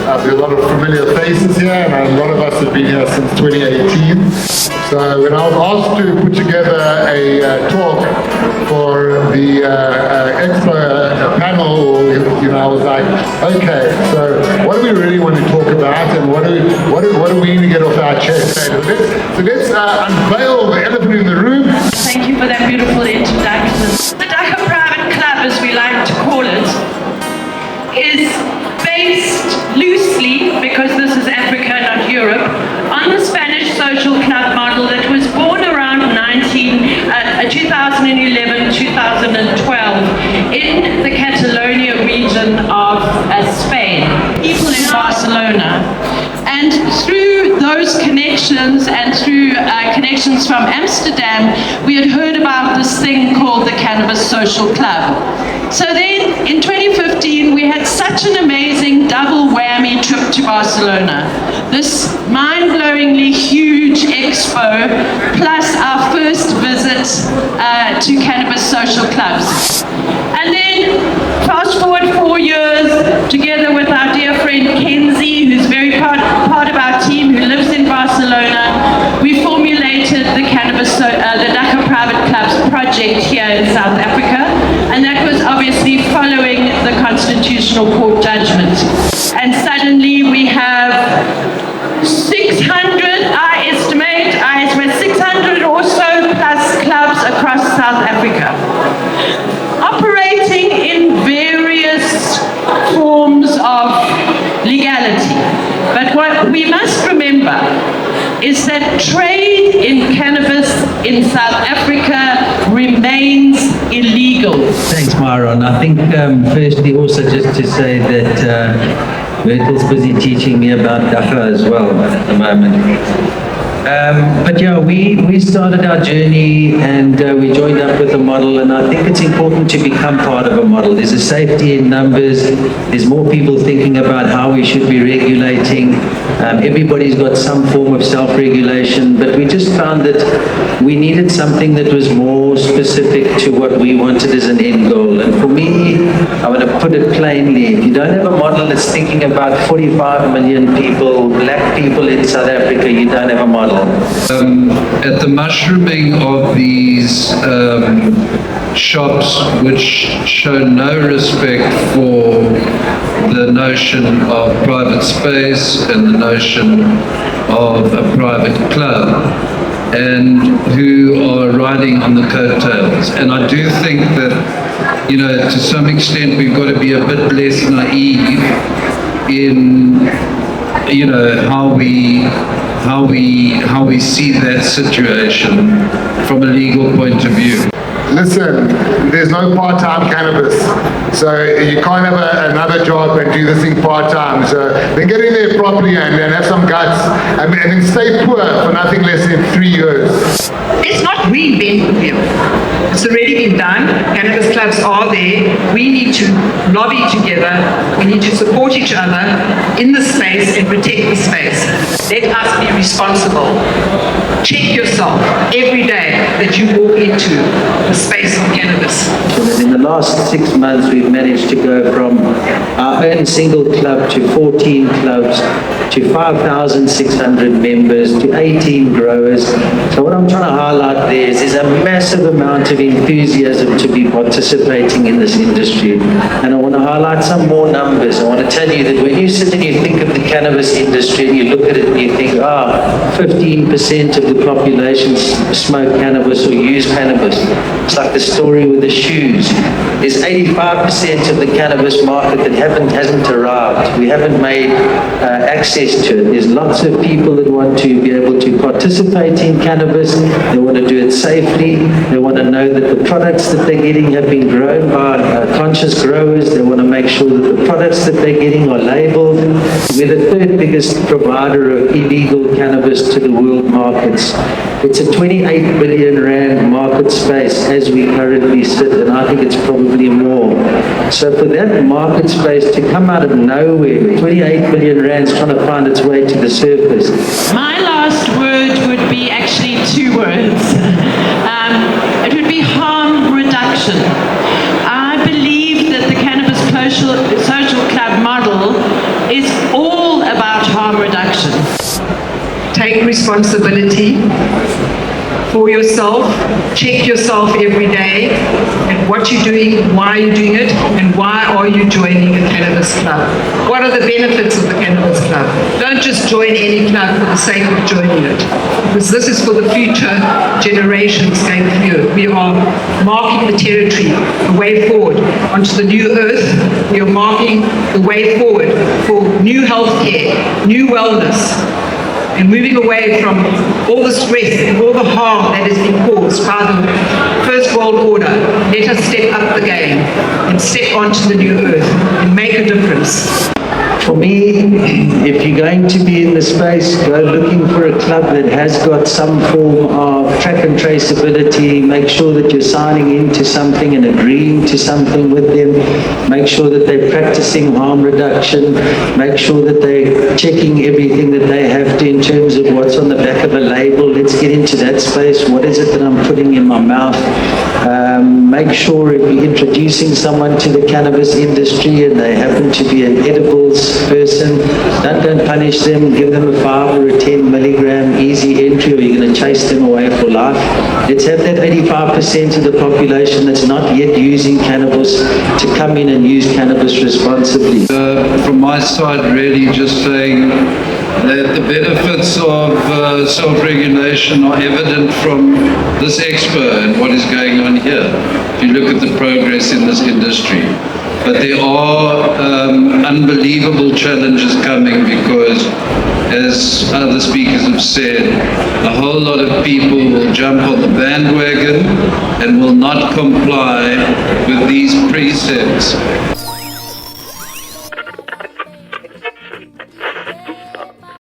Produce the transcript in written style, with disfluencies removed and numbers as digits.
There are a lot of familiar faces here, and a lot of us have been here since 2018. So when I was asked to put together a talk for the Expo panel, I was like, okay, so what do we really want to talk about, and what do we need to get off our chest? So let's unveil the elephant in the room. Thank you for that beautiful introduction. The Dhaka Private Club, as we like to call it, is based loosely, because this is Africa, not Europe, on the Spanish social club model that was born around 2011, 2012 in the Catalonia region of Spain, people in Barcelona. And through those connections and through connections from Amsterdam, we had heard about this thing called the Cannabis Social Club. So then in 2015, we had such an amazing double whammy trip to Barcelona. This mind-blowingly huge expo, plus our first visit to Cannabis Social Clubs. And then fast forward 4 years, together with our dear friend Kenzie, who's very part of our team, who lives in Barcelona, we formulated the the Dhaka Private Clubs project here in South Africa, and that was obviously following the Constitutional Court judgment. And suddenly we have 600, I estimate 600 or so plus clubs across South Africa, operating in various forms of legality. But what we must remember is that trade in cannabis in South Africa remains illegal. Thanks, Myron. I think firstly also just to say that Myrtle's busy teaching me about Dhaka as well at the moment. But yeah, we started our journey and we joined up with a model, and I think it's important to become part of a model. There's a safety in numbers. There's more people thinking about how we should be regulating. Everybody's got some form of self-regulation, but we just found that we needed something that was more specific to what we wanted as an end goal. And for me, I want to put it plainly, if you don't have a model that's thinking about 45 million people, black people in South Africa, you don't have a model. At the mushrooming of these shops which show no respect for the notion of private space and the notion of a private club, and who are riding on the coattails. And I do think that, to some extent we've got to be a bit less naive in, how we see that situation from a legal point of view. Listen, there's no part-time cannabis, so you can't have another job and do this thing part-time. So then get in there properly and have some guts, and then stay poor for nothing less than 3 years. Let's not reinvent the wheel. It's already been done. Cannabis clubs are there. We need to lobby together. We need to support each other in the space and protect the space. Let us be responsible. Check yourself every day that you walk into the space of cannabis. In the last 6 months, we've managed to go from our own single club to 14 clubs, to 5,600 members, to 18 growers. So what I'm trying to highlight there is there's a massive amount of enthusiasm to be participating in this industry. And I want to highlight some more numbers. I want to tell you that when you sit and you think of the cannabis industry and you look at it and you think, 15% of the population smoke cannabis or use cannabis. It's like the story with the shoes. There's 85% of the cannabis market that hasn't arrived. We haven't made access to it. There's lots of people that want to be able to participate in cannabis. They want to do it safely. They want to know that the products that they're getting have been grown by conscious growers. They want to make sure that the products that they're getting are labeled. We're the third biggest provider of illegal cannabis to the world markets. It's a 28 billion rand market space as we currently sit, and I think it's probably more. So for that market space to come out of nowhere, 28 billion rands trying to find its way to the surface. My last word would be actually 2 words. It would be harm reduction. I believe that the Cannabis Social Club model is all take responsibility for yourself, check yourself every day and what you're doing, why you're doing it, and why are you joining a cannabis club. What are the benefits of the cannabis club? Don't just join any club for the sake of joining it, because this is for the future generations going through. We are marking the territory, the way forward onto the new earth. We are marking the way forward for new healthcare, new wellness, and moving away from all the stress and all the harm that has been caused by the First World Order. Let us step up the game and step onto the new earth and make a difference. For me, if you're going to be in the space, go looking for a club that has got some form of track and traceability. Make sure that you're signing into something and agreeing to something with them. Make sure that they're practicing harm reduction. Make sure that they're checking everything that they have to in terms of what's on the back of a label. Let's get into that space. What is it that I'm putting in my mouth? Make sure if you're introducing someone to the cannabis industry and they happen to be an edibles person, don't punish them, give them a 5 or a 10 milligram easy entry, or you're going to chase them away for life. Let's have that 85% of the population that's not yet using cannabis to come in and use cannabis responsibly. From my side, really just saying that the benefits of self-regulation are evident from this expo and what is going on here, if you look at the progress in this industry. But there are unbelievable challenges coming because, as other speakers have said, a whole lot of people will jump on the bandwagon and will not comply with these precepts.